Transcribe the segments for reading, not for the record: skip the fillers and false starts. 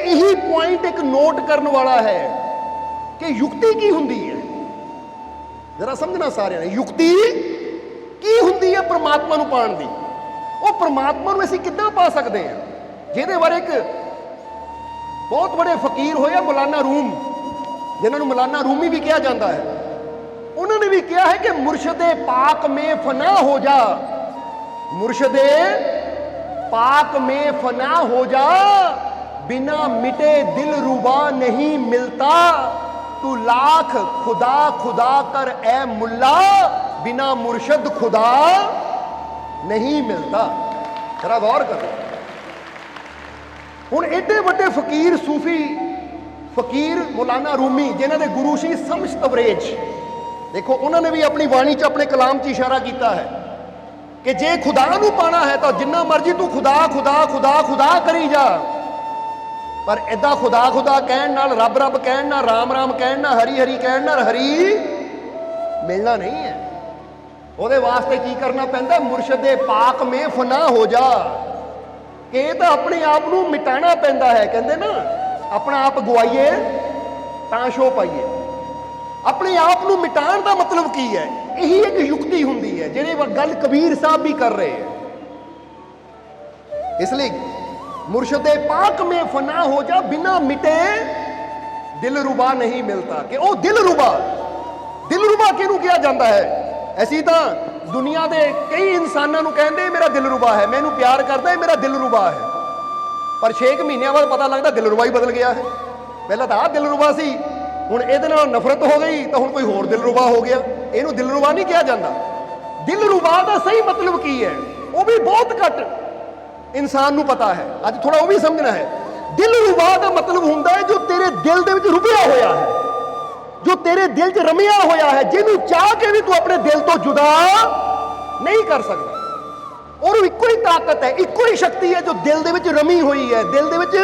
यही पॉइंट एक नोट करने वाला है कि युक्ति की हुंदी है। जरा समझना सारे ने, युक्ति की हुंदी है परमात्मा नूं पाण दी। वो परमात्मा नूं असीं किद्दां पा सकते हैं, जिहदे बारे एक बहुत बड़े फकीर होए मौलाना रूम, जिन्होंने मौलाना रूमी भी कहा जाता है, उन्होंने भी कहा है कि मुर्शदे पाक में फना हो जा, मुर्शदे पाक में फना हो जा, बिना मिटे दिल रुबा नहीं मिलता, तू लाख खुदा खुदा कर ए मुल्ला, बिना मुर्शद खुदा नहीं मिलता। जरा गौर करो, हुण एडे वड्डे फकीर सूफी फकीर मौलाना रूमी जिन्हों के गुरु सी शम्स तबरेज, देखो उन्होंने भी अपनी वाणी च अपने कलाम च इशारा किया है कि जे खुदा नूं पाना है तो जिन्ना मर्जी तू खुदा खुदा खुदा खुदा करी जा, पर इदा खुदा खुदा कहण नाल, रब रब कहण नाल, राम राम कहण नाल, हरी हरी कहण नाल हरी मिलना नहीं है। ਉਹਦੇ वास्ते की करना पैंदा, मुर्शदे पाक में फना हो जा, कि तो अपने आप को मिटाना पैंदा है। कहते ना अपना आप गवाइए तां शो पाइए, अपने आप को मिटाण का मतलब की है, यही एक युक्ति हुंदी है, जिहड़ी गल कबीर साहब भी कर रहे हैं। इसलिए मुर्शदे पाक में फना हो जा, बिना मिटे दिल रुबा नहीं मिलता, कि वह दिल रुबा किहनूं कहा जाता है। ऐसी तो दुनिया के कई इंसानों को कहते मेरा दिल रुबा है, मैनू प्यार करता है, मेरा दिल रुबा है, पर 6 महीनों बाद पता लगता दिल रुबा ही बदल गया है। पहला तो दिल रुबा सी, हुण इहदे नाल नफरत हो गई तो हुण कोई होर दिल रुबा हो गया। इहनूं दिल रुबा नहीं कहा जाता। दिल रुबा का सही मतलब की है वह भी बहुत घट इंसान नूं पता है। अज थोड़ा वह भी समझना है। दिल रुबा का मतलब हुंदा है जो तेरे दिल दे विच रुबिया होया है, जो तेरे दिल च रमिया होया है, जिन्हों चाह के भी तू अपने दिल तो जुदा नहीं कर सकता। और इको ही ताकत है, इको ही शक्ति है जो दिल दे विच रमी हुई है, दिल दे विच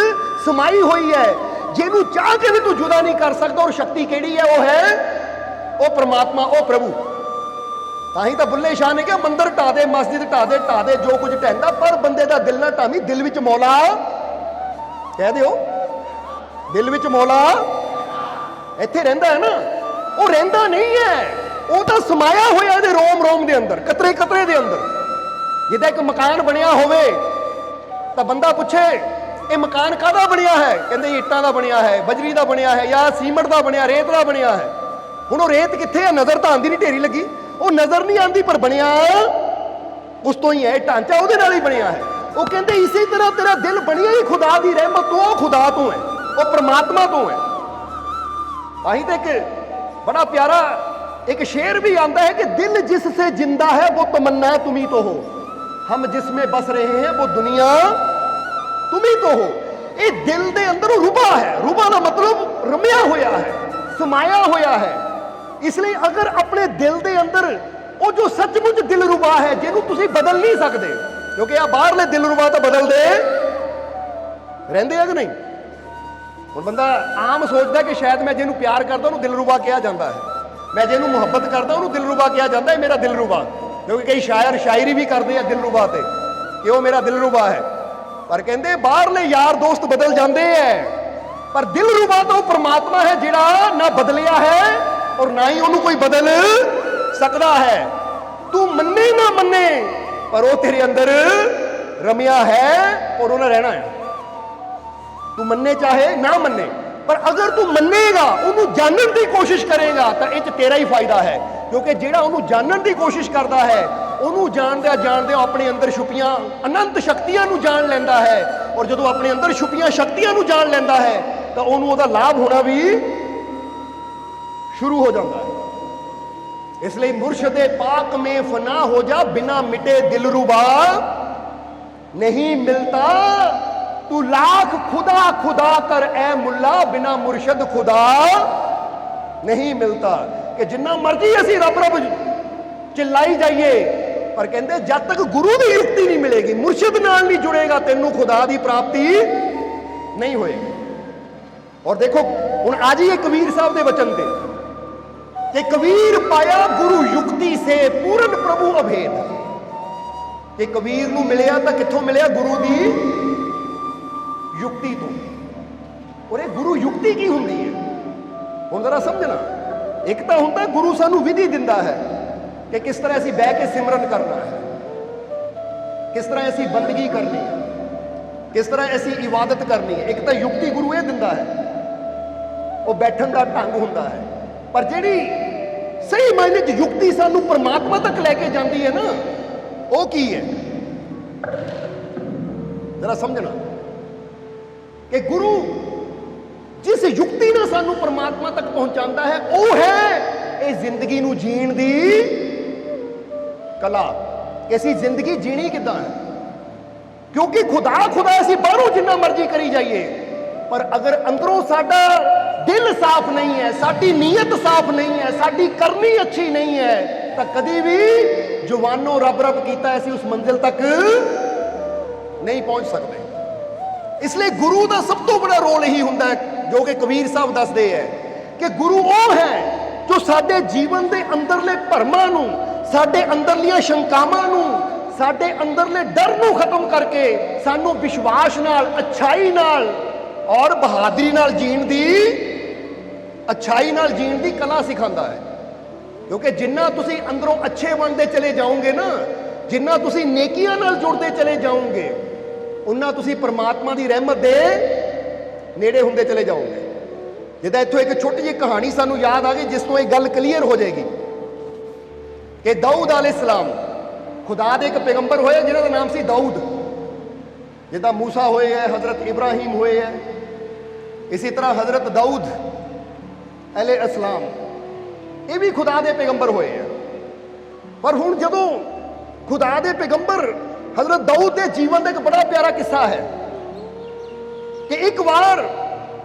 समाई हुई है, जिन्हों चाह के भी तू जुदा नहीं कर सकता। और शक्ति केड़ी है? वो है वो परमात्मा, वो प्रभु। ताही तो बुल्ले शाह ने कहा मंदिर ढा दे, मस्जिद ढा दे जो कुछ ढहंदा, पर बंदे का दिल ना ढावी, दिल विच मौला कह दो, दिल विच मौला इत्थे रहिंदा है ना। वो रहिंदा नहीं है, वो तो समाया होया इहदे रोम रोम दे अंदर, कतरे कतरे दे अंदर। जिद्दां एक मकान बनिया होवे तो बंदा पूछे ये मकान काहदा बनिया है, कहंदे ईटां दा बनिया है, बजरी दा बनिया है, या सीमेंट दा बनिया, रेत दा बनिया है। हुण वो रेत कित्थे है? नज़र तां आंदी नहीं, ढेरी लगी, वो नज़र नहीं आंदी, पर बनिया उस तो ही है, ढांचा उहदे नाल ही बनिया है। वो कहंदे इसी तरह तेरा दिल बनिया ही खुदा दी रहमत तो, वो खुदा तो है, वो परमात्मा तो है। ताही तो एक बड़ा प्यारा एक शेर भी आता है कि दिल जिससे जिंदा है वो तमन्ना तुम ही तो हो, हम जिसमें बस रहे हैं वो दुनिया तुम ही तो हो। ये दिल दे अंदर रुबा है, रुबा का मतलब रमिया होया है, समाया होया है। इसलिए अगर अपने दिल दे अंदर वो जो सचमुच दिल रुबा है, जिन्हों तुसीं बदल नहीं सकते, क्योंकि आ बाहरले दिल रुबा तो बदलते रहते हैं कि नहीं। हुण बंदा आम सोचता कि शायद मैं जिन्होंने प्यार करता उन्होंने दिलरुबा कहा जाता है, मैं जिन्होंने मुहब्बत करता उन्होंने दिलरुबा कहा जाता है, मेरा दिलरुबा। क्योंकि कई शायर शायरी भी करते हैं दिलरुबा ते कि वो मेरा दिलरुबा है, पर कहते बाहरले यार दोस्त बदल जाते हैं, पर दिलरुबा तो परमात्मा है जिहड़ा ना बदलिया है और ना ही उन्होंने कोई बदल सकता है। तू मन्ने ना मन्ने पर वो तेरे अंदर रमिया है और उन्हें रहना है। तू मन्ने चाहे ना मन्ने, पर अगर तू मन्नेगा, उन्होंने जानने की कोशिश करेगा तो इस तेरा ही फायदा है। क्योंकि जिहड़ा उन्होंने जानने की कोशिश करता है, उन्होंने जानदे अपने अंदर छुपियां अनंत शक्तियां नूं जान लैंदा है, और जो अपने अंदर छुपियां शक्तियां नूं जान लैंदा है तो उन्होंने उहदा लाभ होना भी शुरू हो जाता है। इसलिए मुर्शदे पाक में फना हो जा, बिना मिटे दिलरुबा नहीं मिलता, तू लाख खुदा खुदा कर ए मुल्ला, बिना मुर्शद खुदा नहीं मिलता। कि जिन्ना मर्जी असी रब रब चिल्लाई जाइए, पर कहते जब तक गुरु की युक्ति नहीं मिलेगी, मुर्शद नाल नहीं जुड़ेगा, तेनू खुदा की प्राप्ति नहीं होएगी। और देखो हुण आ जाइए कबीर साहब के वचन ते कि कबीर पाया गुरु युक्ति से पूर्ण प्रभु अभेद। कि कबीर नूं मिलिया तो कित्थों मिलिया? गुरु की युक्ति तो। ਔਰ ਇਹ ਗੁਰੂ ਯੁਕਤੀ ਕੀ ਹੁੰਦੀ ਹੈ? ਹੁਣ ਜ਼ਰਾ ਸਮਝਣਾ। ਇੱਕ ਤਾਂ ਹੁੰਦਾ ਗੁਰੂ ਸਾਨੂੰ ਵਿਧੀ ਦਿੰਦਾ ਹੈ ਕਿ ਕਿਸ ਤਰ੍ਹਾਂ ਅਸੀਂ ਬਹਿ ਕੇ ਸਿਮਰਨ ਕਰਨਾ ਹੈ, ਕਿਸ ਤਰ੍ਹਾਂ ਅਸੀਂ ਬੰਦਗੀ ਕਰਨੀ ਹੈ, ਕਿਸ ਤਰ੍ਹਾਂ ਅਸੀਂ ਇਬਾਦਤ ਕਰਨੀ ਹੈ। ਇੱਕ ਤਾਂ ਯੁਕਤੀ ਗੁਰੂ ਇਹ ਦਿੰਦਾ ਹੈ, ਉਹ ਬੈਠਣ ਦਾ ਢੰਗ ਹੁੰਦਾ ਹੈ। ਪਰ ਜਿਹੜੀ ਸਹੀ ਮਾਇਨੇ 'ਚ ਯੁਕਤੀ ਸਾਨੂੰ ਪਰਮਾਤਮਾ ਤੱਕ ਲੈ ਕੇ ਜਾਂਦੀ ਹੈ ਨਾ, ਉਹ ਕੀ ਹੈ? ਜ਼ਰਾ ਸਮਝਣਾ ਕਿ ਗੁਰੂ ਜਿਸ ਯੁਕਤੀ ਨਾਲ ਸਾਨੂੰ ਪਰਮਾਤਮਾ ਤੱਕ ਪਹੁੰਚਾਉਂਦਾ ਹੈ, ਉਹ ਹੈ ਇਹ ਜ਼ਿੰਦਗੀ ਨੂੰ ਜੀਣ ਦੀ ਕਲਾ, ਕਿ ਅਸੀਂ ਜ਼ਿੰਦਗੀ ਜੀਣੀ ਕਿੱਦਾਂ ਹੈ। ਕਿਉਂਕਿ ਖੁਦਾ ਅਸੀਂ ਬਾਹਰੋਂ ਜਿੰਨਾ ਮਰਜ਼ੀ ਕਰੀ ਜਾਈਏ, ਪਰ ਅਗਰ ਅੰਦਰੋਂ ਸਾਡਾ ਦਿਲ ਸਾਫ਼ ਨਹੀਂ ਹੈ, ਸਾਡੀ ਨੀਅਤ ਸਾਫ਼ ਨਹੀਂ ਹੈ, ਸਾਡੀ ਕਰਨੀ ਅੱਛੀ ਨਹੀਂ ਹੈ, ਤਾਂ ਕਦੀ ਵੀ ਜਵਾਨੋਂ ਰੱਬ ਰੱਬ ਕੀਤਾ ਅਸੀਂ ਉਸ ਮੰਜ਼ਿਲ ਤੱਕ ਨਹੀਂ ਪਹੁੰਚ ਸਕਦੇ। ਇਸ ਲਈ ਗੁਰੂ ਦਾ ਸਭ ਤੋਂ ਬੜਾ ਰੋਲ ਇਹੀ ਹੁੰਦਾ ਹੈ, ਜੋ ਕਿ ਕਬੀਰ ਸਾਹਿਬ ਦੱਸਦੇ ਹੈ ਕਿ ਗੁਰੂ ਉਹ ਹੈ ਜੋ ਸਾਡੇ ਜੀਵਨ ਦੇ ਅੰਦਰਲੇ ਭਰਮਾਂ ਨੂੰ, ਸਾਡੇ ਅੰਦਰਲੀਆਂ ਸ਼ੰਕਾਵਾਂ ਨੂੰ, ਸਾਡੇ ਅੰਦਰਲੇ ਡਰ ਨੂੰ ਖਤਮ ਕਰਕੇ ਸਾਨੂੰ ਵਿਸ਼ਵਾਸ ਨਾਲ, ਅੱਛਾਈ ਨਾਲ ਔਰ ਬਹਾਦਰੀ ਨਾਲ ਜੀਣ ਦੀ, ਅੱਛਾਈ ਨਾਲ ਜੀਣ ਦੀ ਕਲਾ ਸਿਖਾਉਂਦਾ ਹੈ। ਕਿਉਂਕਿ ਜਿੰਨਾ ਤੁਸੀਂ ਅੰਦਰੋਂ ਅੱਛੇ ਬਣਦੇ ਚਲੇ ਜਾਓਗੇ ਨਾ, ਜਿੰਨਾ ਤੁਸੀਂ ਨੇਕੀਆਂ ਨਾਲ ਜੁੜਦੇ ਚਲੇ ਜਾਓਗੇ, ਉਨਾ ਤੁਸੀਂ ਪਰਮਾਤਮਾ ਦੀ ਰਹਿਮਤ ਦੇ ਨੇੜੇ ਹੁੰਦੇ ਚਲੇ ਜਾਓਗੇ। ਜਿੱਦਾਂ ਇੱਥੋਂ ਇੱਕ ਛੋਟੀ ਜਿਹੀ ਕਹਾਣੀ ਸਾਨੂੰ ਯਾਦ ਆ ਗਈ, ਜਿਸ ਤੋਂ ਇਹ ਗੱਲ ਕਲੀਅਰ ਹੋ ਜਾਏਗੀ ਕਿ ਦਾਊਦ ਅਲੈਹਿਸਲਾਮ ਖੁਦਾ ਦੇ ਇੱਕ ਪੈਗੰਬਰ ਹੋਏ ਜਿਹਨਾਂ ਦਾ ਨਾਮ ਸੀ ਦਾਊਦ। ਜਿੱਦਾਂ ਮੂਸਾ ਹੋਏ ਹੈ, ਹਜ਼ਰਤ ਇਬਰਾਹੀਮ ਹੋਏ ਹੈ, ਇਸੇ ਤਰ੍ਹਾਂ ਹਜ਼ਰਤ ਦਾਊਦ ਅਲੈਹਿਸਲਾਮ ਇਹ ਵੀ ਖੁਦਾ ਦੇ ਪੈਗੰਬਰ ਹੋਏ ਹੈ। ਪਰ ਹੁਣ ਜਦੋਂ ਖੁਦਾ ਦੇ ਪੈਗੰਬਰ ਹਜ਼ਰਤ ਦਾਊਦ ਦੇ ਜੀਵਨ ਦਾ ਇੱਕ ਬੜਾ ਪਿਆਰਾ ਕਿੱਸਾ ਹੈ ਕਿ ਇੱਕ ਵਾਰ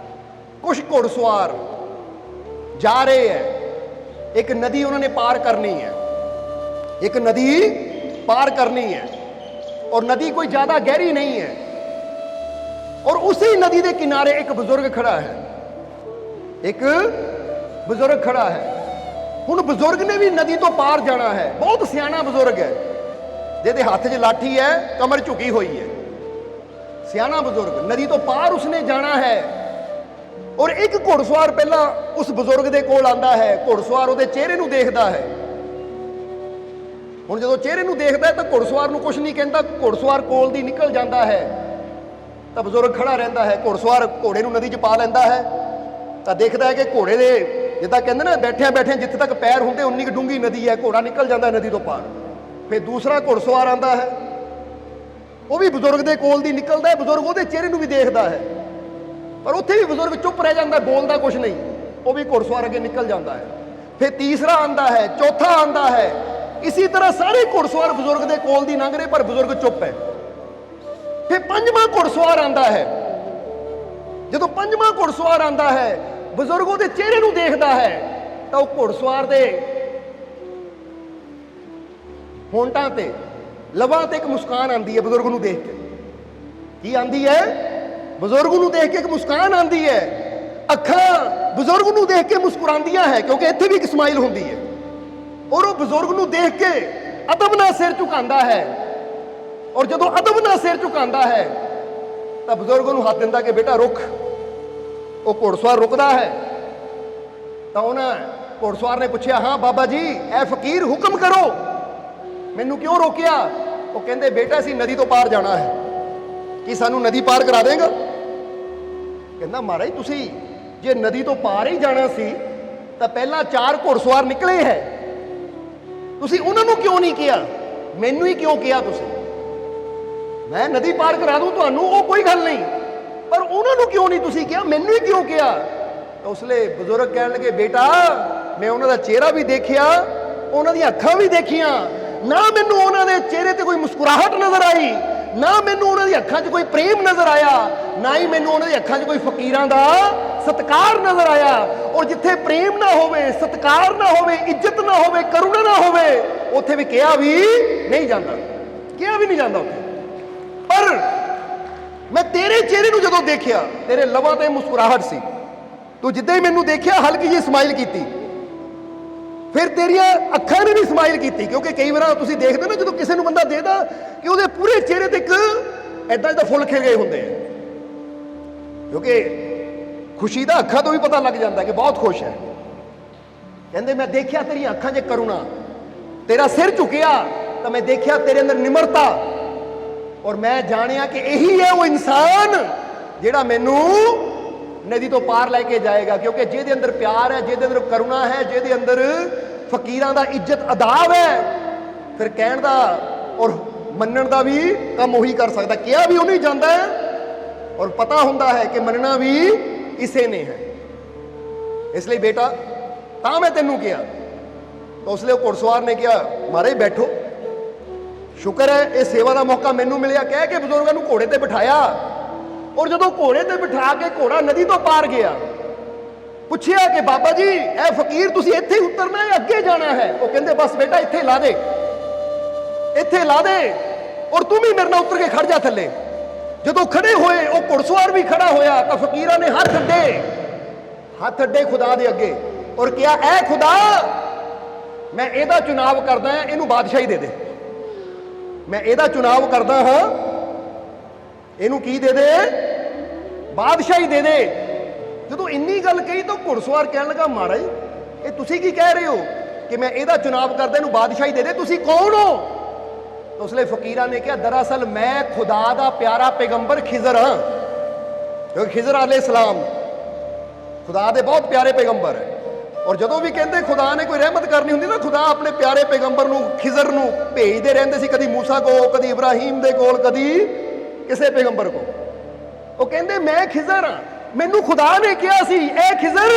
ਕੁਝ ਘੋੜਸਵਾਰ ਜਾ ਰਹੇ ਹੈ, ਇੱਕ ਨਦੀ ਉਹਨਾਂ ਨੇ ਪਾਰ ਕਰਨੀ ਹੈ, ਇੱਕ ਨਦੀ ਪਾਰ ਕਰਨੀ ਹੈ, ਔਰ ਨਦੀ ਕੋਈ ਜ਼ਿਆਦਾ ਗਹਿਰੀ ਨਹੀਂ ਹੈ, ਔਰ ਉਸੇ ਨਦੀ ਦੇ ਕਿਨਾਰੇ ਇੱਕ ਬਜ਼ੁਰਗ ਖੜਾ ਹੈ, ਇੱਕ ਬਜ਼ੁਰਗ ਖੜਾ ਹੈ। ਹੁਣ ਬਜ਼ੁਰਗ ਨੇ ਵੀ ਨਦੀ ਤੋਂ ਪਾਰ ਜਾਣਾ ਹੈ, ਬਹੁਤ ਸਿਆਣਾ ਬਜ਼ੁਰਗ ਹੈ, ਜਿਹਦੇ ਹੱਥ 'ਚ ਲਾਠੀ ਹੈ, ਕਮਰ ਝੁਕੀ ਹੋਈ ਹੈ, ਸਿਆਣਾ ਬਜ਼ੁਰਗ। ਨਦੀ ਤੋਂ ਪਾਰ ਉਸਨੇ ਜਾਣਾ ਹੈ, ਔਰ ਇੱਕ ਘੋੜਸਵਾਰ ਪਹਿਲਾਂ ਉਸ ਬਜ਼ੁਰਗ ਦੇ ਕੋਲ ਆਂਦਾ ਹੈ। ਘੋੜਸਵਾਰ ਉਹਦੇ ਚਿਹਰੇ ਨੂੰ ਦੇਖਦਾ ਹੈ। ਹੁਣ ਜਦੋਂ ਚਿਹਰੇ ਨੂੰ ਦੇਖਦਾ ਹੈ ਤਾਂ ਘੋੜਸਵਾਰ ਨੂੰ ਕੁਝ ਨਹੀਂ ਕਹਿੰਦਾ, ਘੋੜਸਵਾਰ ਕੋਲ ਦੀ ਨਿਕਲ ਜਾਂਦਾ ਹੈ ਤਾਂ ਬਜ਼ੁਰਗ ਖੜਾ ਰਹਿੰਦਾ ਹੈ। ਘੋੜਸਵਾਰ ਘੋੜੇ ਨੂੰ ਨਦੀ 'ਚ ਪਾ ਲੈਂਦਾ ਹੈ ਤਾਂ ਦੇਖਦਾ ਹੈ ਕਿ ਘੋੜੇ ਦੇ, ਜਿੱਦਾਂ ਕਹਿੰਦੇ ਨਾ, ਬੈਠਿਆਂ ਬੈਠਿਆਂ ਜਿੱਥੇ ਤੱਕ ਪੈਰ ਹੁੰਦੇ ਉਨੀ ਕੁ ਡੂੰਘੀ ਨਦੀ ਹੈ, ਘੋੜਾ ਨਿਕਲ ਜਾਂਦਾ ਨਦੀ ਤੋਂ ਪਾਰ। ਫਿਰ ਦੂਸਰਾ ਘੋੜਸਵਾਰ ਆਂਦਾ ਹੈ, ਉਹ ਵੀ ਬਜ਼ੁਰਗ ਦੇ ਕੋਲ ਦੀ ਨਿਕਲਦਾ ਹੈ, ਬਜ਼ੁਰਗ ਉਹਦੇ ਚਿਹਰੇ ਨੂੰ ਵੀ ਦੇਖਦਾ ਹੈ, ਪਰ ਉੱਥੇ ਵੀ ਬਜ਼ੁਰਗ ਚੁੱਪ ਰਹਿ ਜਾਂਦਾ, ਬੋਲਦਾ ਕੁਝ ਨਹੀਂ, ਉਹ ਵੀ ਘੋੜਸਵਾਰ ਅੱਗੇ ਨਿਕਲ ਜਾਂਦਾ ਹੈ। ਫਿਰ ਤੀਸਰਾ ਆਂਦਾ ਹੈ, ਚੌਥਾ ਆਂਦਾ ਹੈ, ਇਸੇ ਤਰ੍ਹਾਂ ਸਾਰੇ ਘੋੜਸਵਾਰ ਬਜ਼ੁਰਗ ਦੇ ਕੋਲ ਦੀ ਲੰਘ ਰਹੇ, ਪਰ ਬਜ਼ੁਰਗ ਚੁੱਪ ਹੈ। ਫਿਰ ਪੰਜਵਾਂ ਘੋੜਸਵਾਰ ਆਂਦਾ ਹੈ। ਜਦੋਂ ਪੰਜਵਾਂ ਘੋੜਸਵਾਰ ਆਂਦਾ ਹੈ, ਬਜ਼ੁਰਗ ਉਹਦੇ ਚਿਹਰੇ ਨੂੰ ਦੇਖਦਾ ਹੈ ਤਾਂ ਉਹ ਘੋੜਸਵਾਰ ਦੇ ਹੋਂਠਾਂ ਤੇ, ਲਬਾਂ ਤੇ ਇੱਕ ਮੁਸਕਾਨ ਆਂਦੀ ਹੈ ਬਜ਼ੁਰਗ ਨੂੰ ਦੇਖ ਕੇ। ਕੀ ਆਂਦੀ ਹੈ? ਬਜ਼ੁਰਗ ਨੂੰ ਦੇਖ ਕੇ ਇੱਕ ਮੁਸਕਾਨ ਆਂਦੀ ਹੈ। ਅੱਖਾਂ ਬਜ਼ੁਰਗ ਨੂੰ ਦੇਖ ਕੇ ਮੁਸਕਰਾਉਂਦੀਆਂ ਹੈ, ਕਿਉਂਕਿ ਇੱਥੇ ਵੀ ਇੱਕ ਸਮਾਈਲ ਹੁੰਦੀ ਹੈ। ਔਰ ਉਹ ਬਜ਼ੁਰਗ ਨੂੰ ਦੇਖ ਕੇ ਅਦਬ ਨਾਲ ਸਿਰ ਝੁਕਾਉਂਦਾ ਹੈ, ਔਰ ਜਦੋਂ ਅਦਬ ਨਾਲ ਸਿਰ ਝੁਕਾਉਂਦਾ ਹੈ ਤਾਂ ਬਜ਼ੁਰਗ ਨੂੰ ਹੱਥ ਦਿੰਦਾ ਕਿ ਬੇਟਾ ਰੁਕ। ਉਹ ਘੋੜਸਵਾਰ ਰੁਕਦਾ ਹੈ ਤਾਂ ਉਹਨਾਂ ਘੋੜਸਵਾਰ ਨੇ ਪੁੱਛਿਆ, ਹਾਂ ਬਾਬਾ ਜੀ, ਐ ਫਕੀਰ ਹੁਕਮ ਕਰੋ, ਮੈਨੂੰ ਕਿਉਂ ਰੋਕਿਆ? ਉਹ ਕਹਿੰਦੇ, ਬੇਟਾ ਅਸੀਂ ਨਦੀ ਤੋਂ ਪਾਰ ਜਾਣਾ ਹੈ, ਕੀ ਸਾਨੂੰ ਨਦੀ ਪਾਰ ਕਰਾ ਦੇਗਾ? ਕਹਿੰਦਾ, ਮਹਾਰਾਜ ਤੁਸੀਂ ਜੇ ਨਦੀ ਤੋਂ ਪਾਰ ਹੀ ਜਾਣਾ ਸੀ ਤਾਂ ਪਹਿਲਾਂ 4 ਘੋੜਸਵਾਰ ਨਿਕਲੇ ਹੈ, ਤੁਸੀਂ ਉਹਨਾਂ ਨੂੰ ਕਿਉਂ ਨਹੀਂ ਕਿਹਾ? ਮੈਨੂੰ ਹੀ ਕਿਉਂ ਕਿਹਾ ਤੁਸੀਂ? ਮੈਂ ਨਦੀ ਪਾਰ ਕਰਾ ਦੂੰ ਤੁਹਾਨੂੰ, ਉਹ ਕੋਈ ਗੱਲ ਨਹੀਂ, ਪਰ ਉਹਨਾਂ ਨੂੰ ਕਿਉਂ ਨਹੀਂ ਤੁਸੀਂ ਕਿਹਾ? ਮੈਨੂੰ ਹੀ ਕਿਉਂ ਕਿਹਾ? ਤਾਂ ਉਸ ਲਈ ਬਜ਼ੁਰਗ ਕਹਿਣ ਲੱਗੇ, ਬੇਟਾ ਮੈਂ ਉਹਨਾਂ ਦਾ ਚਿਹਰਾ ਵੀ ਦੇਖਿਆ, ਉਹਨਾਂ ਦੀਆਂ ਅੱਖਾਂ ਵੀ ਦੇਖੀਆਂ, ਨਾ ਮੈਨੂੰ ਉਹਨਾਂ ਦੇ ਚਿਹਰੇ ਤੇ ਕੋਈ ਮੁਸਕਰਾਹਟ ਨਜ਼ਰ ਆਈ, ਨਾ ਮੈਨੂੰ ਉਹਨਾਂ ਦੀ ਅੱਖਾਂ 'ਚ ਕੋਈ ਪ੍ਰੇਮ ਨਜ਼ਰ ਆਇਆ, ਨਾ ਹੀ ਮੈਨੂੰ ਉਹਨਾਂ ਦੀ ਅੱਖਾਂ 'ਚ ਕੋਈ ਫਕੀਰਾਂ ਦਾ ਸਤਿਕਾਰ ਨਜ਼ਰ ਆਇਆ। ਔਰ ਜਿੱਥੇ ਪ੍ਰੇਮ ਨਾ ਹੋਵੇ, ਸਤਿਕਾਰ ਨਾ ਹੋਵੇ, ਇੱਜ਼ਤ ਨਾ ਹੋਵੇ, ਕਰੁਣਾ ਨਾ ਹੋਵੇ, ਉੱਥੇ ਵੀ ਕਿਹਾ ਵੀ ਨਹੀਂ ਜਾਂਦਾ, ਕਿਹਾ ਵੀ ਨਹੀਂ ਜਾਂਦਾ ਉੱਥੇ। ਪਰ ਮੈਂ ਤੇਰੇ ਚਿਹਰੇ ਨੂੰ ਜਦੋਂ ਦੇਖਿਆ, ਤੇਰੇ ਲਬਾਂ ਤੇ ਮੁਸਕਰਾਹਟ ਸੀ, ਤੂੰ ਜਿੱਦਾਂ ਹੀ ਮੈਨੂੰ ਦੇਖਿਆ ਹਲਕੀ ਜਿਹੀ ਸਮਾਈਲ ਕੀਤੀ, ਫਿਰ ਤੇਰੀਆਂ ਅੱਖਾਂ ਨੇ ਵੀ ਸਮਾਈਲ ਕੀਤੀ। ਕਿਉਂਕਿ ਕਈ ਵਾਰ ਤੁਸੀਂ ਦੇਖਦੇ ਨਾ, ਜਦੋਂ ਕਿਸੇ ਨੂੰ ਬੰਦਾ ਦੇਖਦਾ ਕਿ ਉਹਦੇ ਪੂਰੇ ਚਿਹਰੇ ਤੇ ਇੱਕ ਐਦਾਂ ਦਾ ਫੁੱਲ ਖਿਲ ਗਏ ਹੁੰਦੇ ਆ, ਕਿਉਂਕਿ खुशी का अखां तो भी पता लग जाता है कि बहुत खुश है। कहते मैं देखिया तेरी अखां 'च करुणा, तेरा सिर झुकिया तो मैं देखिया तेरे अंदर निमरता, और मैं जानिया कि यही है वो इंसान जिहड़ा मैनू नदी तो पार लैके जाएगा। क्योंकि जिहदे अंदर प्यार है, जिहदे अंदर करुणा है, जिहदे अंदर फकीरां दा इज्जत अदाब है, फिर कहण दा और मनण दा भी काम उही कर सकदा। किया भी उन्हीं जांदा है और पता हुंदा है कि मनना भी इसे ने है। इसलिए बेटा तां मैं तेनू किया। तो उसलिए घुड़सवार ने कहा महाराज बैठो, शुक्र है ये सेवा का मौका मैनू मिलिया। कह के बजुर्गों को घोड़े ते बिठाया, और जो घोड़े ते बिठा के घोड़ा नदी तो पार गया, पूछया कि बाबा जी ए फकीर तुसी इत्थे उतरना है अगे जाना है? वो कहंदे बस बेटा इत्थे ला दे, इत्थे ला दे, और तुम भी मेरे नाल उतर के खड़ जा थले। जो खड़े होए वो घुड़सवार भी खड़ा होया तो फकीरां ने हाथ अड्डे खुदा दे अगे और कहा ऐ खुदा मैं एदा चुनाव करदा हां, इनू बादशाही दे दे। मैं एदा चुनाव करदा हां, इनू की दे दे? बादशाही दे दे। जो इन्नी गल कही तो घुड़सवार कहने लगा महाराज ये तुसी की कह रहे हो कि मैं एदा चुनाव करदा इनू बादशाही दे दे, तुसी कौन हो? तो उसले फकीरा ने कहा दरअसल मैं खुदा दा प्यारा पैगंबर खिजर हाँ। क्योंकि खिजर अलैहिस्सलाम खुदा दे बहुत प्यारे पैगंबर है, और जो भी कहते खुदा ने कोई रहमत करनी होंगी ना, खुदा अपने प्यारे पैगंबर नू खिजर नू भेजते रहते सी, कदी मूसा को, कदी इब्राहिम दे कोल, कदी किसी पैगंबर को। वो कहते मैं खिजर हाँ, मैनू खुदा ने कहा सी ए खिजर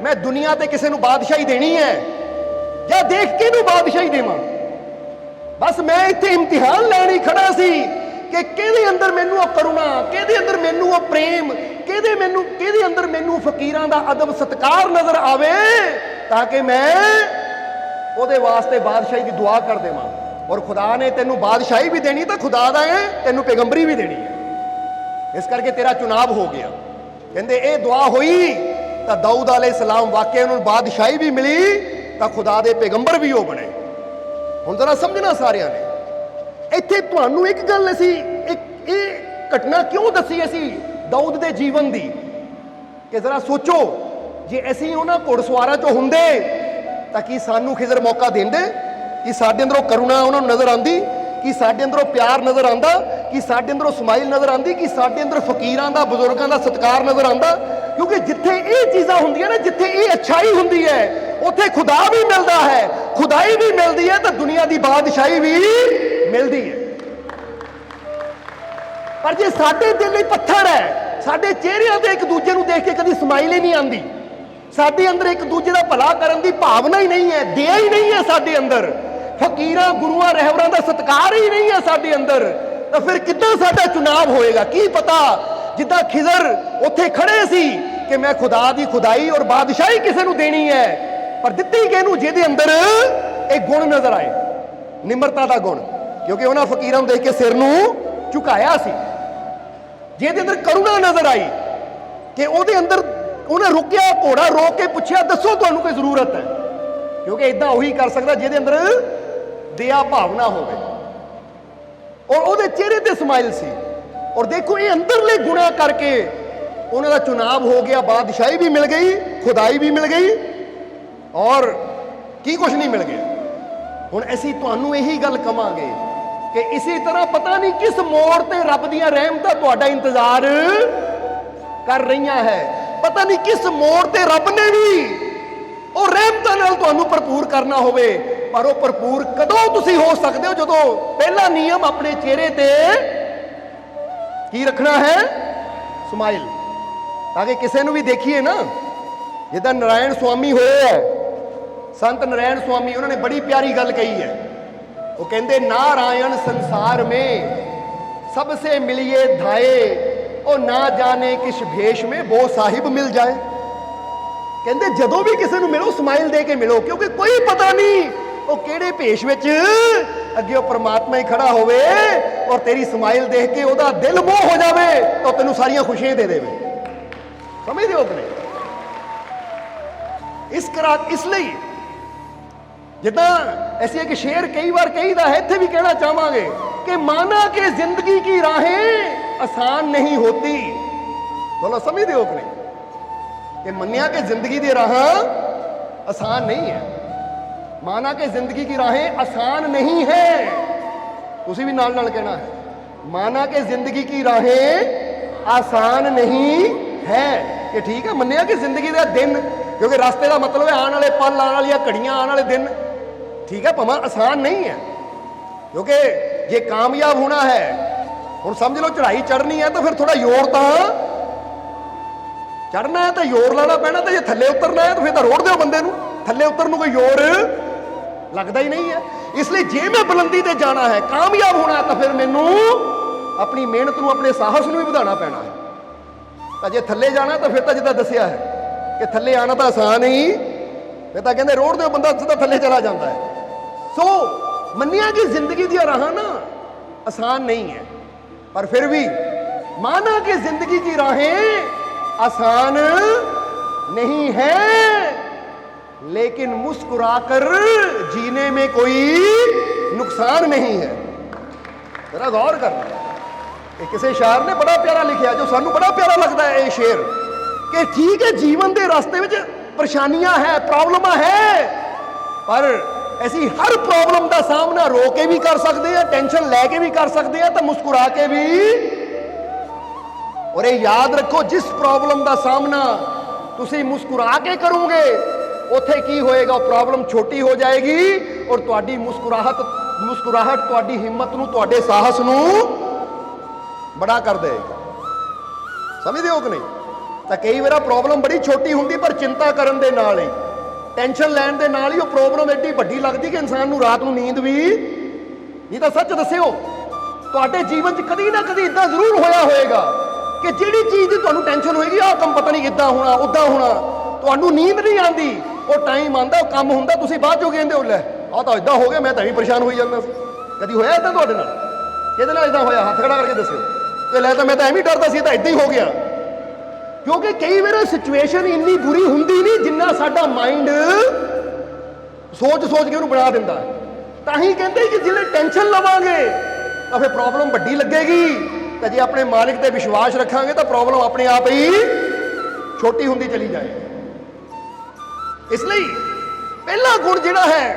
मैं दुनिया ते किसी नू बादशाही देनी है, या देख के नू बादशाही देवां। बस मैं इत्थे इम्तिहान लैणी खड़ा सी कि किहदे अंदर मैनू वो करुणा, किहदे अंदर मैनू वो प्रेम, किहदे अंदर मैनू फकीरां दा अदब सत्कार नजर आवे, ताकि मैं उहदे वास्ते बादशाही की दुआ कर देवां। और खुदा ने तेनू बादशाही भी देनी तो खुदा दा है, तेनू पैगंबरी भी देनी है, इस करके तेरा चुनाव हो गया। कहंदे ये दुआ हुई तो दाऊद अलैहिस्सलाम वाकई उन्होंने बादशाही भी मिली तो खुदा दे पैगंबर भी हो बने। हुण जरा समझना सारिਆਂ ने, ਇੱਥੇ ਤੁਹਾਨੂੰ एक गल असी एक घटना क्यों दसी असी दाऊद दे जीवन दी, कि जरा सोचो जे असी उन्हां घुड़सवारां चों हुंदे तां की सानू खिजर मौका देंदे, कि साडे अंदरों करुणा उन्हां नूं नज़र आंदी, कि साडे अंदरों प्यार नज़र आंदा, कि साडे अंदरों स्माइल नज़र आंदी, कि साडे अंदर फकीरां दा बुजुर्गां दा सत्कार नज़र आंदा। क्योंकि जिथे ये चीज़ां हुंदियां ने, जिथे ये अच्छाई हुंदी है उत्थे खुदा भी मिलता है, खुदाई भी मिलती है, तो दुनिया की बादशाही भी मिलती है। पर जे साडे दिल ही पत्थर है, साडे चेहरिਆਂ ते एक दूजे नूं देख के कभी स्माइल ही नहीं आती, साडे अंदर एक दूजे का भला करन दी भावना ही नहीं है, दया ही नहीं है साडे अंदर, फकीरां गुरुआं रहबरां दा सत्कार ही नहीं है साडे अंदर, तो फिर किद्दां साडा चुनाव होएगा? की पता जिद्दां खिजर उत्थे खड़े सी कि मैं खुदा दी खुदाई और बादशाही किसे नूं देनी है, पर दित्ती किहनूं जिहदे अंदर एक गुण नजर आए, निमरता का गुण। क्योंकि उन्हां फकीरां देख के सिर नूं झुकाया सी, जिहदे अंदर करुणा नजर आई कि उहदे अंदर उन्हें रुकिया, घोड़ा रोक के पूछया दसो तुहानूं कोई जरूरत है? क्योंकि इदां उही कर सकदा जिहदे अंदर दया भावना होवे, और उहदे चेहरे ते स्माइल सी। और देखो ये अंदरले गुणा करके उन्हां दा चुनाव हो गया, बादशाही भी मिल गई, खुदाई भी मिल गई, और की कुछ नहीं मिल गया। हुण असीं तुहानूं यही गल कवांगे कि इसी तरह पता नहीं किस मोड़ ते रब दीयां रहमतां तुहाडा इंतजार कर रहीआं है, पता नहीं किस मोड़ ते रब ने भी ਉਹ ਰਹਿਮਤਾਂ ਨਾਲ ਤੁਹਾਨੂੰ ਭਰਪੂਰ ਕਰਨਾ ਹੋਵੇ, ਪਰ ਉਹ ਭਰਪੂਰ ਕਦੋਂ ਤੁਸੀਂ ਹੋ ਸਕਦੇ ਹੋ? ਜਦੋਂ ਪਹਿਲਾ ਨਿਯਮ ਆਪਣੇ ਚਿਹਰੇ ਤੇ ਕੀ ਰੱਖਣਾ ਹੈ? ਸਮਾਈਲ, ਤਾਂ ਕਿ ਕਿਸੇ ਨੂੰ ਵੀ ਦੇਖੀਏ ਨਾ। ਜਿੱਦਾਂ ਨਾਰਾਇਣ ਸੁਆਮੀ ਹੋਏ ਹੈ, ਸੰਤ ਨਾਰਾਇਣ ਸੁਆਮੀ, ਉਹਨਾਂ ਨੇ ਬੜੀ ਪਿਆਰੀ ਗੱਲ ਕਹੀ ਹੈ। ਉਹ ਕਹਿੰਦੇ ਨਾਰਾਇਣ ਸੰਸਾਰ में सबसे मिलिए धाए, ਉਹ ਨਾ ਜਾਣੇ किस भेष में वो साहिब मिल जाए। ਕਹਿੰਦੇ ਜਦੋਂ ਵੀ ਕਿਸੇ ਨੂੰ ਮਿਲੋ ਸਮਾਈਲ ਦੇ ਕੇ ਮਿਲੋ, ਕਿਉਂਕਿ ਕੋਈ ਪਤਾ ਨਹੀਂ ਉਹ ਕਿਹੜੇ ਭੇਸ਼ ਵਿੱਚ ਅੱਗੇ ਉਹ ਪਰਮਾਤਮਾ ਹੀ ਖੜਾ ਹੋਵੇ, ਔਰ ਤੇਰੀ ਸਮਾਈਲ ਦੇਖ ਕੇ ਉਹਦਾ ਦਿਲ ਮੋਹ ਹੋ ਜਾਵੇ ਤਾਂ ਤੈਨੂੰ ਸਾਰੀਆਂ ਖੁਸ਼ੀਆਂ ਦੇ ਦੇਵੇ। ਸਮਝਦੇ ਹੋ ਕਿ ਨਹੀਂ? ਇਸ ਲਈ ਜਿੱਦਾਂ ਅਸੀਂ ਇੱਕ ਸ਼ੇਰ ਕਈ ਵਾਰ ਕਹੀਦਾ ਹੈ, ਇੱਥੇ ਵੀ ਕਹਿਣਾ ਚਾਹਾਂਗੇ कि माना कि जिंदगी की राहें आसान नहीं होती। बोलो समझते हो कि नहीं? कि मन्निया कि जिंदगी दी राहां आसान नहीं है, माना कि जिंदगी की राहें आसान नहीं है। तुसी भी नाल नाल कहना है, माना कि जिंदगी की राहें आसान नहीं है। कि ठीक है, मन्निया कि जिंदगी का दिन, क्योंकि रास्ते का मतलब है आने वाले पल, आने वाली घड़ियां, आने वाले दिन, ठीक है, भावें आसान नहीं है। क्योंकि जे कामयाब होना है, हुण समझ लो चढ़ाई चढ़नी है तो फिर थोड़ा जोर तो चढ़ना है, तो जोर लाना पैना। तो जे थल्ले उतरना है तो फिर तो रोड़ दो बंदे नूं, थल्ले उतरन नूं कोई जोर लगता ही नहीं है। इसलिए जे मैं बुलंदी ते जाना है, कामयाब होना है, तो फिर मैनू अपनी मेहनत नूं, अपने साहस नूं भी वधाना पैना है। तो जे थल्ले जाना तो फिर तो जिद्दां दस्सिया है कि थल्ले आना तो आसान ही, फिर तो कहते रोड़ दो बंदा सीधा थल्ले चला जाता है। सो मन्निया कि जिंदगी दी राहां ना आसान नहीं है, पर फिर भी माना कि जिंदगी की राहें आसान नहीं है, लेकिन मुस्कुराकर जीने में कोई नुकसान नहीं है। जरा गौर करना, किसी शायर ने बड़ा प्यारा लिखा, जो सानू बड़ा प्यारा लगता है ये शेर, कि ठीक है जीवन के रास्ते में परेशानियां है, प्रॉब्लम है, पर ऐसी हर प्रॉब्लम का सामना रो के भी कर सकते हैं, टेंशन लैके भी कर सकते हैं, तो मुस्कुरा के भी। और ये याद रखो, जिस प्रॉब्लम का सामना तुसी मुस्कुरा के करोगे, उत्थे की होएगा, प्रॉब्लम छोटी हो जाएगी और तुहाडी मुस्कुराहट तुहाडी हिम्मत नूं, तुहाडे साहस नूं बड़ा कर देगा। समझदे हो कि नहीं? तो कई बार प्रॉब्लम बड़ी छोटी होंदी, पर चिंता करन दे नाल ही, टेंशन लैन दे नाल ही वो प्रॉब्लम एडी वड्डी लगदी कि इंसान नूं रात नूं नींद भी नहीं। तो सच दस्सिओ, तुहाडे जीवन च कदी ना कदी इदां जरूर होया होएगा कि जिहड़ी चीज़ दी तुहानूं टेंशन होएगी, आह काम पता नहीं किद्दां होना, उद्दां होना, तुहानूं नींद नहीं आंदी, वो टाइम आंदा, वो काम हुंदा, तुसीं बाਅद चों कहंदे हो, लै आह तां इदां हो गया, मैं तां भी परेशान होई जांदा सी। कदी होया इदां तुहाडे नाल? किहदे नाल इदां होया? हत्थ खड़ा करके दस्सिओ कि लै तां मैं तां एवें डरदा सी, तां इदां ही हो गया। क्योंकि कई बार सिचुएशन इन्नी बुरी हुंदी नहीं जिन्ना साडा माइंड सोच सोच के उन्हें बना दिंदा है। तां ही कहते कि जिल्ले टेंशन लवांगे तो फिर प्रॉब्लम वड्डी लगेगी, तो जे अपने मालिक ते विश्वास रखांगे तो प्रॉब्लम अपने आप ही छोटी हुंदी चली जाएगी। इसलिए पहला गुण जिहड़ा है,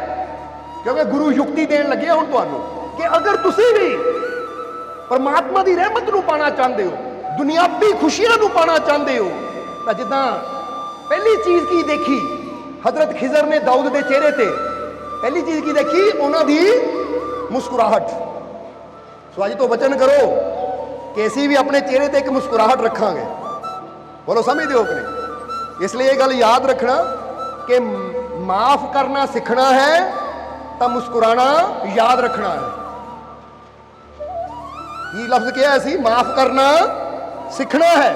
क्योंकि गुरु युक्ति देन लगे हुण तुहानूं कि अगर तुसीं भी परमात्मा की रहमत नूं पाना चाहते हो, दुनियावी खुशियां नूं पाना चाहते हो, तो जिद्दां पहली चीज़ की देखी हजरत खिजर ने दाऊद के चेहरे ते, पहली चीज़ की देखी उन्हां दी मुस्कुराहट। सो अज तो वचन करो कि असीं भी अपने चेहरे ते एक मुस्कुराहट रखांगे। बोलो समझदे हो कि नहीं? इसलिए ये गल याद रखना कि माफ करना सीखना है तो मुस्कुराना याद रखना है। ये लफ्ज क्या है? सी माफ करना सीखना है,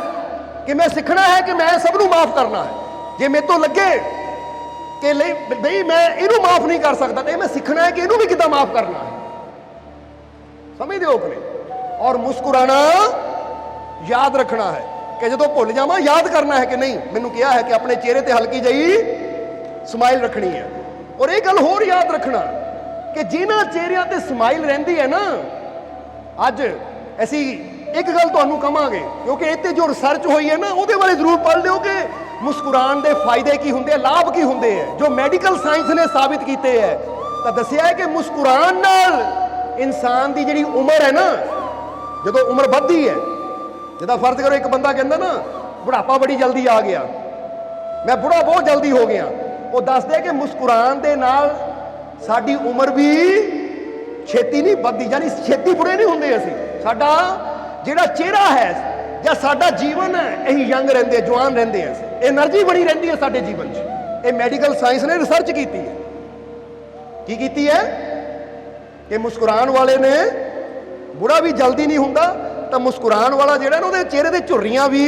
कि मैं सीखना है कि मैं सबनू माफ करना है। जे मेरे तो लगे कि नहीं मैं इनू माफ नहीं कर सकता, तो मैं सीखना है कि इनू भी कितना माफ करना है। समझ दो कि नहीं? और मुस्कुराना याद रखना है कि जो भुल जावा याद करना है कि नहीं, मैनू क्या है कि अपने चेहरे ते हल्की जी स्माइल रखनी है। और एक गल होर याद रखना कि जिन्हां चेहरिਆਂ ते स्माइल रहिंदी है ना, अज असी एक गल तुहानू कहांगे, क्योंकि इत्ते जो रिसर्च हुई है ना, उहदे बारे जरूर पढ़ लिओ कि मुस्कुराण दे फायदे की हुंदे, लाभ की हुंदे है, जो मैडिकल साइंस ने साबित कीते है। तो दस्सिया है कि मुस्कुराण नाल इंसान की जिहड़ी उम्र है ना, जदों उम्र वधदी है, जिद्दां फर्ज करो एक बंदा कहंदा ना बुढ़ापा बड़ी जल्दी आ गया, मैं बुढ़ा बहुत जल्दी हो गया, वो दसदे है कि मुस्कुराण दे नाल साडी उम्र भी छेती नहीं वधदी, यानी छेती बुढ़े नहीं हुंदे। असीं साडा जिहड़ा चेहरा है ਜਾਂ ਸਾਡਾ जीवन है यही यंग रहते, जवान रहते हैं, एनर्जी बनी रहती है साडे जीवन च। ये मैडिकल साइंस ने रिसर्च की है। की कीती है कि मुस्कुराण वाले ने बुढ़ा भी जल्दी नहीं हुंदा, तो मुस्कुराण वाला जिहड़ा ना उहदे चेहरे ते झुर्रियां भी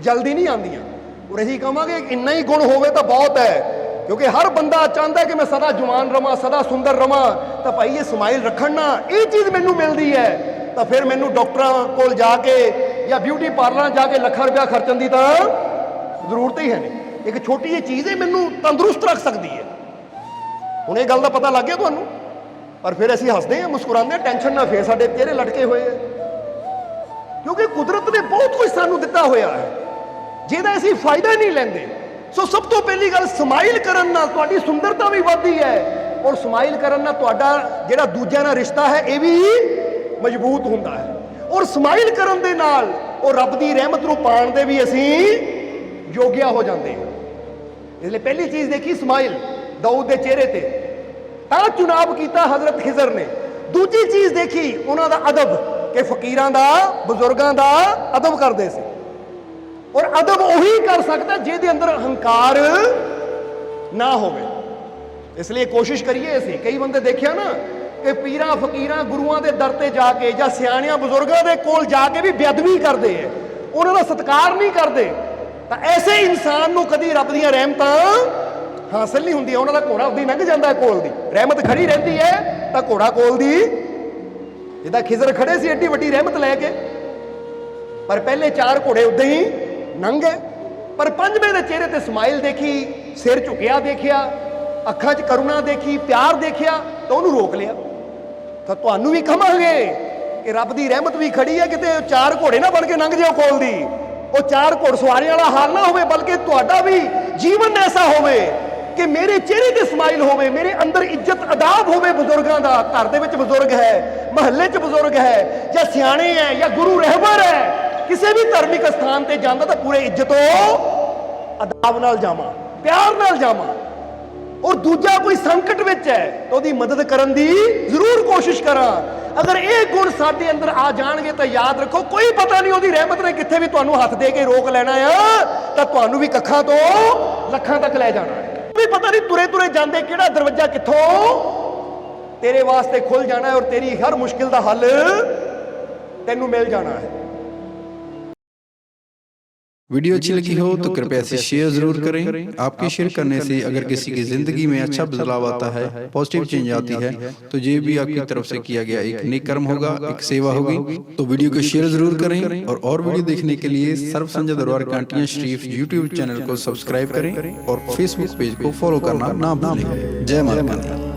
जल्दी नहीं आंदियां। और असीं कहांगे इन्ना ही गुण होवे तो बहुत है, क्योंकि हर बंदा चाहता है कि मैं सदा जवान रवां, सदा सुंदर रवां। तो भाई ये स्माइल रखण ना ये चीज़ मैनू मिलती है, तो फिर मैनू डॉक्टरां कोल जाके या ब्यूटी पार्लर जाके लाखां रुपया खर्चण की तो जरूरत ही है नहीं। एक छोटी जी चीज़ है मैनू तंदुरुस्त रख सकती है। हुण ये गल का पता लग गया तुहानू, पर फिर असीं हसदे हैं, मुस्कुराते, टेंशन ना फिर साडे चेहरे लटके हुए हैं, क्योंकि कुदरत ने बहुत कुछ सानू दिता होया है। ਜਿਹਦਾ ਅਸੀਂ ਫਾਇਦਾ ਹੀ ਨਹੀਂ ਲੈਂਦੇ। ਸੋ ਸਭ ਤੋਂ ਪਹਿਲੀ ਗੱਲ, ਸਮਾਈਲ ਕਰਨ ਨਾਲ ਤੁਹਾਡੀ ਸੁੰਦਰਤਾ ਵੀ ਵੱਧਦੀ ਹੈ, ਔਰ ਸਮਾਈਲ ਕਰਨ ਨਾਲ ਤੁਹਾਡਾ ਜਿਹੜਾ ਦੂਜਿਆਂ ਨਾਲ ਰਿਸ਼ਤਾ ਹੈ ਇਹ ਵੀ ਮਜ਼ਬੂਤ ਹੁੰਦਾ ਹੈ, ਔਰ ਸਮਾਈਲ ਕਰਨ ਦੇ ਨਾਲ ਉਹ ਰੱਬ ਦੀ ਰਹਿਮਤ ਨੂੰ ਪਾਉਣ ਦੇ ਵੀ ਅਸੀਂ ਯੋਗਿਆ ਹੋ ਜਾਂਦੇ ਹਾਂ। ਇਸ ਲਈ ਪਹਿਲੀ ਚੀਜ਼ ਦੇਖੀ ਸਮਾਈਲ ਦਾਊਦ ਦੇ ਚਿਹਰੇ ਤੇ, ਤਾਂ ਚੁਣਾਵ ਕੀਤਾ ਹਜ਼ਰਤ ਖਿਜ਼ਰ ਨੇ। ਦੂਜੀ ਚੀਜ਼ ਦੇਖੀ ਉਹਨਾਂ ਦਾ ਅਦਬ, ਕਿ ਫਕੀਰਾਂ ਦਾ, ਬਜ਼ੁਰਗਾਂ ਦਾ ਅਦਬ ਕਰਦੇ ਸੀ, ਔਰ ਅਦਬ ਉਹੀ ਕਰ ਸਕਦਾ ਜਿਹਦੇ ਅੰਦਰ ਹੰਕਾਰ ਨਾ ਹੋਵੇ। ਇਸ ਲਈ ਕੋਸ਼ਿਸ਼ ਕਰੀਏ ਅਸੀਂ, ਕਈ ਬੰਦੇ ਦੇਖਿਆ ਨਾ ਕਿ ਪੀਰਾਂ ਫਕੀਰਾਂ ਗੁਰੂਆਂ ਦੇ ਦਰ ਤੇ ਜਾ ਕੇ ਜਾਂ ਸਿਆਣਿਆਂ ਬਜ਼ੁਰਗਾਂ ਦੇ ਕੋਲ ਜਾ ਕੇ ਵੀ ਬੇਅਦਬੀ ਕਰਦੇ ਹੈ, ਉਹਨਾਂ ਦਾ ਸਤਿਕਾਰ ਨਹੀਂ ਕਰਦੇ, ਤਾਂ ਐਸੇ ਇਨਸਾਨ ਨੂੰ ਕਦੀ ਰੱਬ ਦੀਆਂ ਰਹਿਮਤਾਂ ਹਾਸਲ ਨਹੀਂ ਹੁੰਦੀਆਂ। ਉਹਨਾਂ ਦਾ ਘੋੜਾ ਉਹਦੀ ਲੰਘ ਜਾਂਦਾ ਕੋਲ ਦੀ, ਰਹਿਮਤ ਖੜੀ ਰਹਿੰਦੀ ਹੈ ਤਾਂ ਘੋੜਾ ਕੋਲ ਦੀ, ਜਿੱਦਾਂ ਖਿਜ਼ਰ ਖੜੇ ਸੀ ਏਡੀ ਵੱਡੀ ਰਹਿਮਤ ਲੈ ਕੇ, ਪਰ ਪਹਿਲੇ 4 ਘੋੜੇ ਉੱਦਾਂ ਹੀ ਲੰਘ ਗਏ। ਪਰ ਪੰਜਵੇਂ ਦੇ ਚਿਹਰੇ ਤੇ ਸਮਾਈਲ ਦੇਖੀ, ਸਿਰ ਝੁਕਿਆ ਦੇਖਿਆ, ਅੱਖਾਂ 'ਚ ਕਰੁਣਾ ਦੇਖੀ, ਪਿਆਰ ਦੇਖਿਆ, ਤਾਂ ਉਹਨੂੰ ਰੋਕ ਲਿਆ। ਤਾਂ ਤੁਹਾਨੂੰ ਵੀ ਕਹਾਂਗੇ ਕਿ ਰੱਬ ਦੀ ਰਹਿਮਤ ਵੀ ਖੜੀ ਹੈ, ਕਿਤੇ 4 ਘੋੜੇ ਨਾ ਬਣ ਕੇ ਲੰਘ ਜਾਓ ਕੋਲ ਦੀ, ਉਹ 4 ਘੋੜਸਵਾਰੀਆਂ ਵਾਲਾ ਹਾਲ ਨਾ ਹੋਵੇ, ਬਲਕਿ ਤੁਹਾਡਾ ਵੀ ਜੀਵਨ ਐਸਾ ਹੋਵੇ ਕਿ ਮੇਰੇ ਚਿਹਰੇ ਤੇ ਸਮਾਈਲ ਹੋਵੇ, ਮੇਰੇ ਅੰਦਰ ਇੱਜ਼ਤ ਅਦਾਬ ਹੋਵੇ ਬਜ਼ੁਰਗਾਂ ਦਾ। ਘਰ ਦੇ ਵਿੱਚ ਬਜ਼ੁਰਗ ਹੈ, ਮਹੱਲੇ 'ਚ ਬਜ਼ੁਰਗ ਹੈ, ਜਾਂ ਸਿਆਣੇ ਹੈ, ਜਾਂ ਗੁਰੂ ਰਹਿਬਰ ਹੈ, ਕਿਸੇ ਵੀ ਧਾਰਮਿਕ ਸਥਾਨ ਤੇ ਜਾਂਦਾ ਤਾਂ ਪੂਰੇ ਇੱਜ਼ਤੋਂ ਅਦਾਬ ਨਾਲ ਜਾਵਾਂ, ਪਿਆਰ ਨਾਲ ਜਾਵਾਂ। ਔਰ ਦੂਜਾ ਕੋਈ ਸੰਕਟ ਵਿੱਚ ਹੈ ਤਾਂ ਉਹਦੀ ਮਦਦ ਕਰਨ ਦੀ ਜ਼ਰੂਰ ਕੋਸ਼ਿਸ਼ ਕਰਾਂ। ਅਗਰ ਇਹ ਗੁਣ ਸਾਡੇ ਅੰਦਰ ਆ ਜਾਣਗੇ ਤਾਂ ਯਾਦ ਰੱਖੋ, ਕੋਈ ਪਤਾ ਨਹੀਂ ਉਹਦੀ ਰਹਿਮਤ ਨੇ ਕਿੱਥੇ ਵੀ ਤੁਹਾਨੂੰ ਹੱਥ ਦੇ ਕੇ ਰੋਕ ਲੈਣਾ ਆ, ਤਾਂ ਤੁਹਾਨੂੰ ਵੀ ਕੱਖਾਂ ਤੋਂ ਲੱਖਾਂ ਤੱਕ ਲੈ ਜਾਣਾ ਹੈ। ਵੀ ਪਤਾ ਨਹੀਂ ਤੁਰੇ ਤੁਰੇ ਜਾਂਦੇ ਕਿਹੜਾ ਦਰਵਾਜ਼ਾ ਕਿੱਥੋਂ ਤੇਰੇ ਵਾਸਤੇ ਖੁੱਲ ਜਾਣਾ ਹੈ, ਔਰ ਤੇਰੀ ਹਰ ਮੁਸ਼ਕਿਲ ਦਾ ਹੱਲ ਤੈਨੂੰ मिल जाना है। वीडियो अच्छी लगी हो तो कृपया इसे शेयर जरूर करें। आपके शेयर करने से अगर किसी की जिंदगी में अच्छा बदलाव आता है, पॉजिटिव चेंज आती है, तो ये भी आपकी तरफ से किया गया एक नेक कर्म होगा, एक सेवा होगी। तो वीडियो को शेयर जरूर करें और वीडियो देखने के लिए सर्व संजय दरबार कांटियां शरीफ यूट्यूब चैनल को सब्सक्राइब करें और फेसबुक पेज को फॉलो करना ना भूलें। जय माता दी।